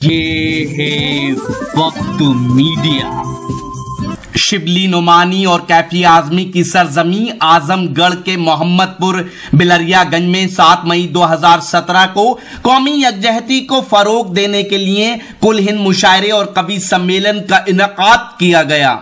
ये है वक्त मीडिया। शिबली नोमानी और कैफी आजमी की सरजमी आजमगढ़ के मोहम्मदपुर बिलरियागंज में 7 मई 2017 को कौमी यकजहती को फरोग देने के लिए कुल हिंद मुशायरे और कवि सम्मेलन का इनेकाद किया गया।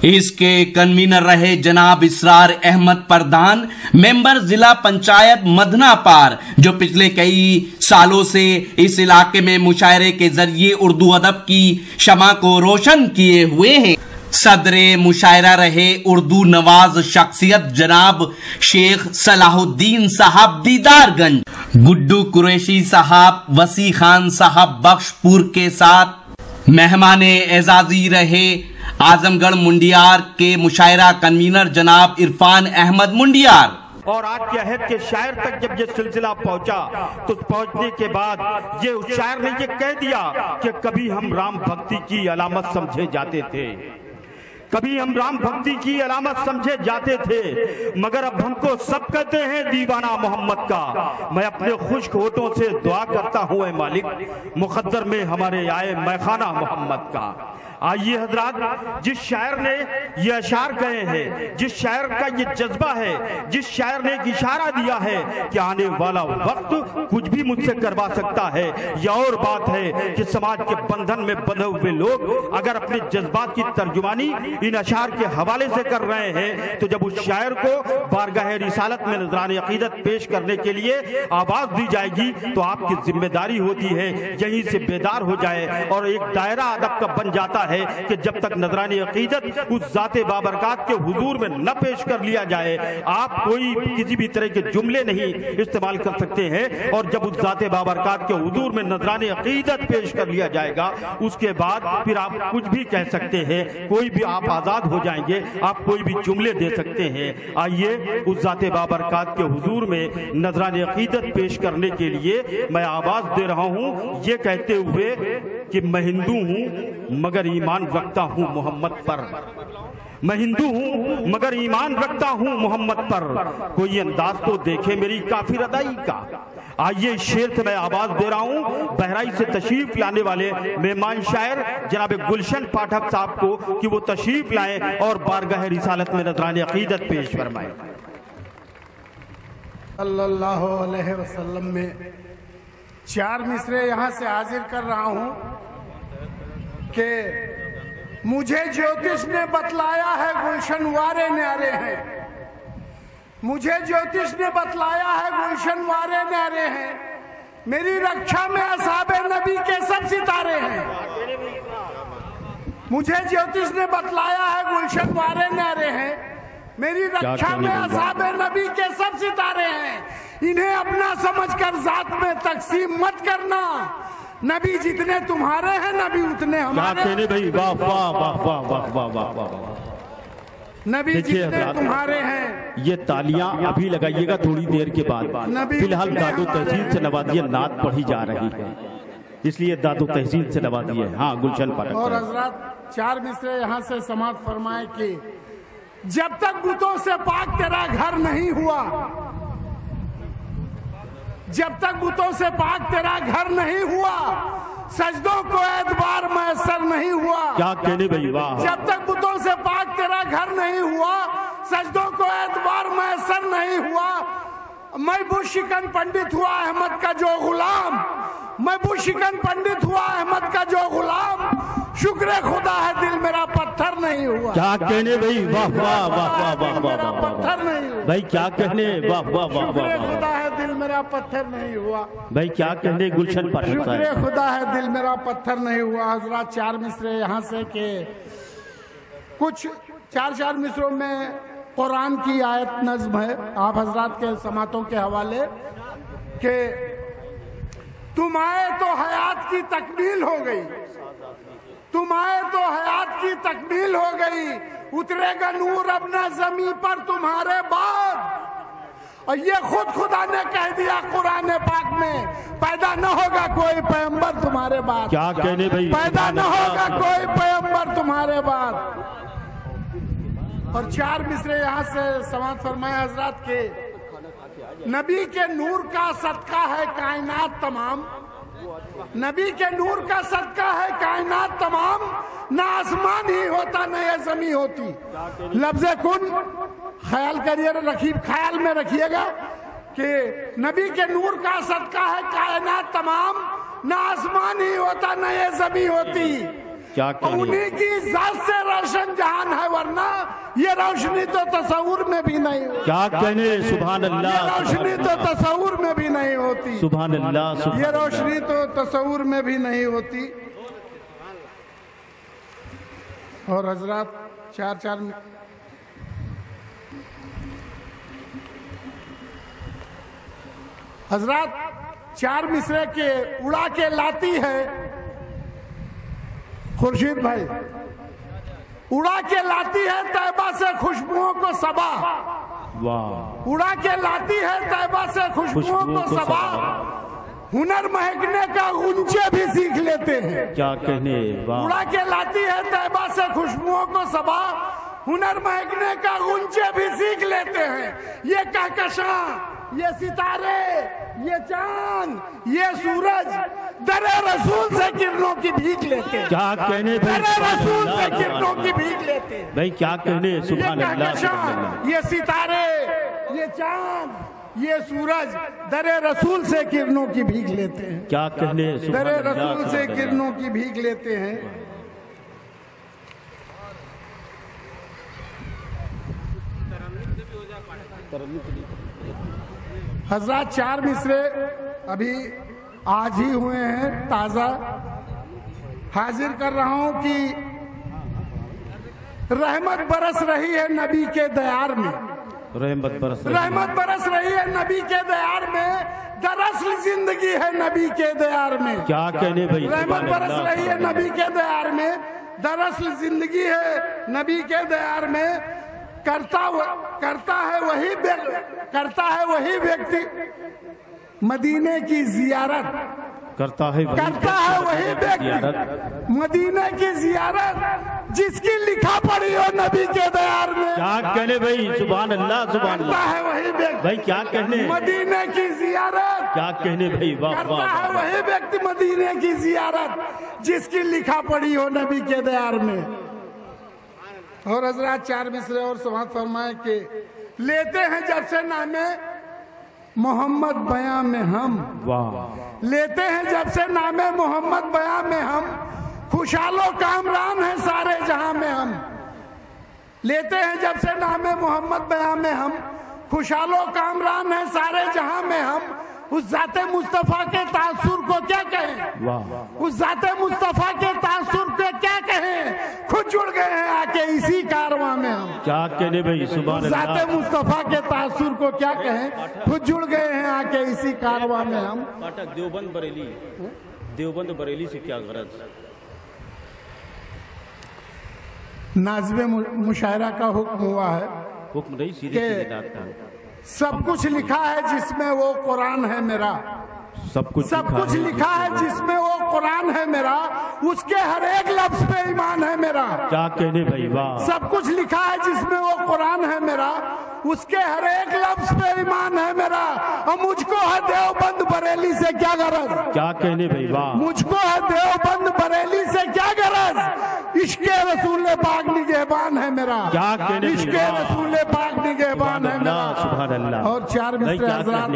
इसके कन्वीनर रहे जनाब इसरार अहमद प्रधान, मेंबर जिला पंचायत मदनापार, जो पिछले कई सालों से इस इलाके में मुशायरे के जरिए उर्दू अदब की शमा को रोशन किए हुए हैं। सदरे मुशायरा रहे उर्दू नवाज शख्सियत जनाब शेख सलाहुद्दीन साहब दीदारगंज, गुड्डू कुरैशी साहब, वसी खान साहब बख्शपुर के साथ मेहमान एजाजी रहे आजमगढ़ मुंडियार के मुशायरा कन्वीनर जनाब इरफान अहमद मुंडियार। और आज के अहद के शायर तक जब ये सिलसिला पहुंचा तो पहुंचने के बाद ये उस शायर ने ये कह दिया कि कभी हम राम भक्ति की अलामत समझे जाते थे, कभी हम राम भक्ति की अलामत समझे जाते थे, मगर अब हमको सब कहते हैं दीवाना मोहम्मद का। मैं अपने खुश्क होठों से दुआ करता हूँ ऐ मालिक, मुकद्दर में हमारे आए मैखाना मोहम्मद का। आइए हजरात, जिस शायर ने ये अशार कहे हैं, जिस शायर का ये जज्बा है, जिस शायर ने एक इशारा दिया है कि आने वाला वक्त कुछ भी मुझसे करवा सकता है, यह और बात है कि समाज के बंधन में बंधे हुए लोग अगर अपने जज्बात की तर्जुमानी इन अशार के हवाले से कर रहे हैं, तो जब उस शायर को बारगाह रिसालत में नजराने अकीदत पेश करने के लिए आवाज दी जाएगी तो आपकी जिम्मेदारी होती है यहीं से बेदार हो जाए और एक दायरा अदब का बन जाता है कि जब तक नजरानी अकीदत उस जाते बाबरकात के हुजूर में न पेश कर लिया जाए, आप कोई किसी भी तरह के जुमले नहीं इस्तेमाल कर सकते हैं। और जब उस जाते बाबरकात के हुजूर में नजरानी अकीदत पेश कर लिया जाएगा, उसके बाद फिर आप कुछ भी कह सकते हैं, कोई भी आप आजाद हो जाएंगे, आप कोई भी जुमले दे सकते हैं। आइए उस जाते बाबरकात के हुजूर में नजरानी अकीदत पेश करने के लिए मैं आवाज दे रहा हूं, ये कहते हुए कि मैं हिंदू हूं मगर ईमान रखता हूं मोहम्मद पर, मैं हिंदू हूं मगर ईमान रखता हूं मोहम्मद पर, कोई अंदाज तो देखे मेरी काफिर अदाई का। आइए शेर से मैं आवाज दे रहा हूं बहराइच से तशरीफ लाने वाले मेहमान शायर जनाब गुलशन पाठक साहब को कि वो तशरीफ लाएं और बारगाह रिसालत में नजराने अकीदत पेश फरमाएं। सल्लल्लाहु अलैहि वसल्लम में 4 मिसरे यहां से हाजिर कर रहा हूं कि मुझे ज्योतिष ने बतलाया है गुलशन वारे न्यारे हैं, मुझे ज्योतिष ने बतलाया है गुलशन वारे न्यारे हैं, मेरी रक्षा में असहाबे नबी के सब सितारे हैं। मुझे ज्योतिष ने बतलाया है गुलशन वारे न्यारे हैं, मेरी रक्षा में असहाबे नबी के सब सितारे हैं। इन्हें अपना समझकर जात में तकसीम मत करना, नबी जितने तुम्हारे हैं नबी उतने हमारे। भाई वाह वाह वाह वाह वाह वाह वाह वाह। नबी जितने तुम्हारे हैं। ये तालियां अभी लगाइएगा थोड़ी देर के बाद। फिलहाल दादू तहसील से नवाजिए नात पढ़ी जा रही है, इसलिए दादू तहसील से नवाजिए। हाँ गुलशन पाठक। और हजरत 4 मिसरे यहाँ से समाप्त फरमाए कि जब तक बुतों से पाक तेरा घर नहीं हुआ, जब तक बुतों से पाक तेरा घर नहीं हुआ, सजदों को एतबार मैसर नहीं हुआ। क्या कहने भाई वाह। जब तक बुतों से पाक तेरा घर नहीं हुआ, सजदों को एतबार मैसर नहीं हुआ। मैं बुशिकन पंडित हुआ अहमद का जो गुलाम, मैं बुशिकन पंडित हुआ अहमद का जो गुलाम, शुक्र खुदा है दिल मेरा पत्थर नहीं हुआ। क्या कहने भाई वाह वाह वाह वाह वाह वाह पत्थर नहीं हुआ भाई, क्या कहने वाह वाह वाह वाह। खुदा है दिल मेरा पत्थर नहीं हुआ भाई, क्या कहने गुलशन पाठक साहब। शुक्र खुदा है दिल मेरा पत्थर नहीं हुआ। हजरत 4 मिसरे यहाँ से के कुछ 4 मिसरों में कुरान की आयत नज्म है आप हजरात के समातों के हवाले के, तुम आए तो हयात की तकमील हो गई, तुम आए तो हयात की तकमील हो गई, उतरेगा नूर अपना जमीन पर तुम्हारे बाद। और ये खुद खुदा ने कह दिया कुरान पाक में, पैदा न होगा कोई पैगंबर तुम्हारे बाद। क्या कहने भाई, पैदा न होगा कोई पैगंबर तुम्हारे बाद। और 4 मिसरे यहाँ से समाप्त फरमाए हजरात के, नबी के नूर का सदका है कायनात तमाम, नबी के नूर का सदका है कायनात तमाम, ना आसमान ही होता न ये जमीन होती। लफ्ज़ कुन ख्याल करिए, ख्याल में रखिएगा कि नबी के नूर का सदका है कायनात तमाम, ना आसमान ही होता न ये जमीन होती। क्या उन्हीं की जात से रोशन जहान है, वरना ये रोशनी तो तस्वुर में भी नहीं होती। क्या कहने, सुभान अल्लाह। ये रोशनी तो तस्वुर में भी नहीं होती। सुभान अल्लाह। ये रोशनी तो तस्वुर में भी नहीं होती। और हजरात चार हजरात चार मिसरे के उड़ा के लाती है खुर्शीद भाई, उड़ा के लाती है तैबा से खुशबुओं को सबा। वाह। उड़ा के लाती है तैबा से खुशबुओं को सबा, हुनर महकने का गुंजे भी सीख लेते हैं। क्या कहने, वाह। उड़ा के लाती है तैबा से खुशबुओं को सबा, हुनर महकने का गुंजे भी सीख लेते हैं। ये कहकशां, ये सितारे, ये चांद, ये सूरज दरे रसूल से किरणों की भीख लेते हैं। क्या कहने भाई, दरे रसूल से किरणों की भीख लेते हैं भाई। क्या कहने, सुभान अल्लाह। ये सितारे, ये चांद, ये सूरज दरे रसूल से किरणों की भीख लेते हैं। क्या कहने, दरे रसूल से किरणों की भीख लेते हैं। हजरात चार मिसरे अभी आज ही हुए हैं, ताजा हाजिर कर रहा हूं कि रहमत बरस रही है नबी के दयार में। रहमत बरस रही है नबी के दयार में, दरअसल जिंदगी है नबी के दयार में। क्या कहने भाई, रहमत बरस रही है नबी के दयार में, दरअसल जिंदगी है नबी के दयार में। करता है वही व्यक्ति मदीने की जियारत, करता है वही व्यक्ति मदीने की जियारत जिसकी लिखा पड़ी हो नबी के दयार में। क्या कहने भाई, सुभान अल्लाह, सुभान करता अल्लाह। है वही व्यक्ति भाई क्या कहने, मदीने की जियारत। क्या कहने भाई, वाह करता वाह। है वही व्यक्ति मदीने की जियारत जिसकी लिखा पड़ी हो नबी के दयार में। और हजरात चार मिसरे और समाज फरमाए कि लेते हैं जब से नामे मोहम्मद बयां में हम, वाह। लेते हैं जब से नामे मोहम्मद बयां में हम, खुशहालो कामरान है सारे जहां में हम। लेते हैं जब से नामे मोहम्मद बयां में हम, खुशहालो कामरान है सारे जहां में हम। उस जाते मुस्तफा के तासुर को क्या कहें, वाह। उस जाते मुस्तफा के तासुर को क्या कहें, खुद जुड़ गए हैं आके इसी कारवां में हम। क्या कहने भाई, सुभान अल्लाह। जाते मुस्तफा के तासुर को क्या कहें, खुद जुड़ गए हैं आके इसी कारवां में हम। पाठक देवबंद बरेली से क्या गरज। नाज़्मे मुशायरा का हुक्म हुआ है, हुक्म नहीं, सीधे सब कुछ लिखा है जिसमें वो कुरान है मेरा। सब कुछ लिखा है जिसमें वो कुरान है मेरा, उसके हर एक लफ्ज पे ईमान है मेरा। क्या कहने भाई, वाह। सब कुछ लिखा है जिसमें वो कुरान है मेरा, उसके हर एक लफ्ज पे ईमान है मेरा। और मुझको है देवबंद बरेली से क्या गरज। क्या कहने भाई, वाह। मुझको है देवबंद बरेली से क्या गरज, इश्के रसूल पाक निगहबान है मेरा। क्या कहने, इश्के रसूल पाक निगहबान है मेरा। सुभान अल्लाह। और चार मिसरे हजरात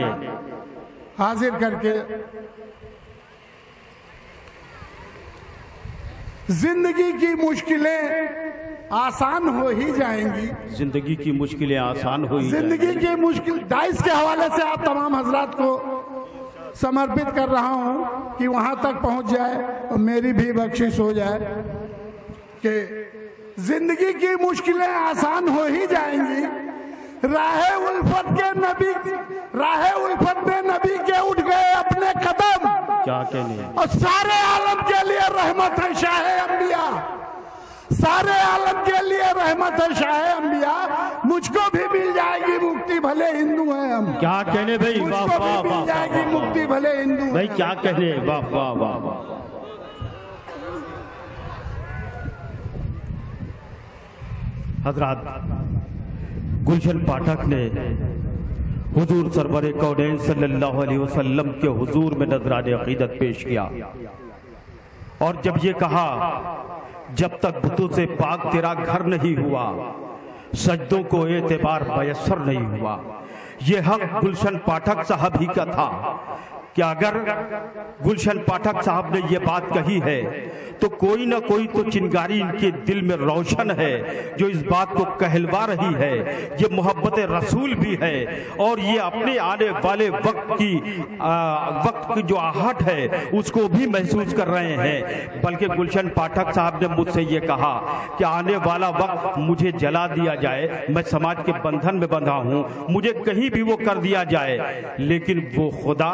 हाजिर करके जिंदगी की मुश्किलें आसान हो ही जाएंगी। जिंदगी की मुश्किलें आसान हो ही जिंदगी की मुश्किल डाइस के हवाले से आप तमाम हजरात को समर्पित कर रहा हूं कि वहां तक पहुंच जाए और मेरी भी बख्शिश हो जाए कि जिंदगी की मुश्किलें आसान हो ही जाएंगी। राहे उल्फत में नबी के उठ गए अपने कदम। क्या कहने, और सारे आलम के लिए रहमत है शाह अंबिया, सारे आलम के लिए रहमत है शाह अंबिया। मुझको भी मिल जाएगी मुक्ति भले हिंदू हैं हम। क्या कहने भाई, वाह मुझको वाह भी मिल जाएगी मुक्ति भले हिंदू भाई। क्या कहने, वाह वाह वाह। हजरात गुलशन पाठक ने हुजूर सरवर कौनैन सल्लल्लाहु अलैहि वसल्लम के हुजूर में नजराने अकीदत पेश किया। और जब ये कहा, जब तक बुतों से पाक तेरा घर नहीं हुआ, सजदों को एतबार मयस्सर नहीं हुआ। ये हक गुलशन पाठक साहब ही का था कि अगर गुलशन पाठक साहब ने ये बात कही है तो कोई ना कोई तो चिंगारी इनके दिल में रोशन है जो इस बात को कहलवा रही है। ये मोहब्बत रसूल भी है और ये अपने आने वाले वक्त की जो आहट है उसको भी महसूस कर रहे हैं। बल्कि गुलशन पाठक साहब ने मुझसे ये कहा कि आने वाला वक्त मुझे जला दिया जाए, मैं समाज के बंधन में बंधा हूँ, मुझे कहीं भी वो कर दिया जाए, लेकिन वो खुदा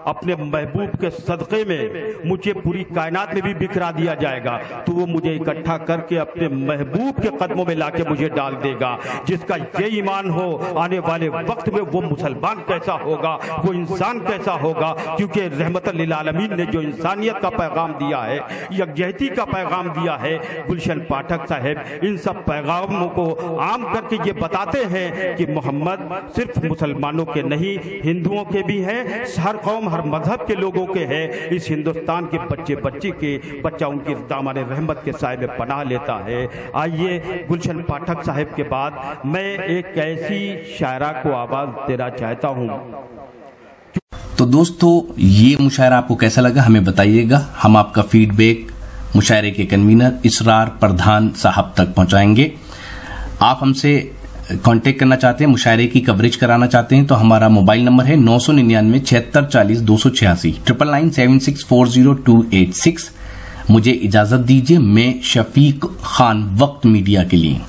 अपने महबूब के सदक़े में मुझे पूरी कायनात में भी बिखरा दिया जाएगा तो वो मुझे इकट्ठा करके अपने महबूब के कदमों में लाके मुझे डाल देगा। जिसका ये ईमान हो आने वाले वक्त में वो मुसलमान कैसा होगा, वो इंसान कैसा होगा, क्योंकि रहमतुल लिल आलमीन ने जो इंसानियत का पैगाम दिया है, यकजहती का पैगाम दिया है, गुलशन पाठक साहब इन सब पैगामों को आम करके ये बताते हैं कि मोहम्मद सिर्फ मुसलमानों के नहीं, हिंदुओं के भी हैं, हर कौम हर मजहब के लोगों के हैं। इस हिंदुस्तान के बच्चा उनकी दामन रहमत के साए में पनाह लेता है। आइए गुलशन पाठक साहब के बाद मैं एक ऐसी शायरा को आवाज देना चाहता हूँ। तो दोस्तों, ये मुशायरा आपको कैसा लगा हमें बताइएगा। हम आपका फीडबैक मुशायरे के कन्वीनर इसरार प्रधान साहब तक पहुंचाएंगे। आप हमसे कांटेक्ट करना चाहते हैं, मुशायरे की कवरेज कराना चाहते हैं तो हमारा मोबाइल नंबर है 999 76 40 286 9976402886। मुझे इजाजत दीजिए। मैं शफीक खान, वक्त मीडिया के लिए।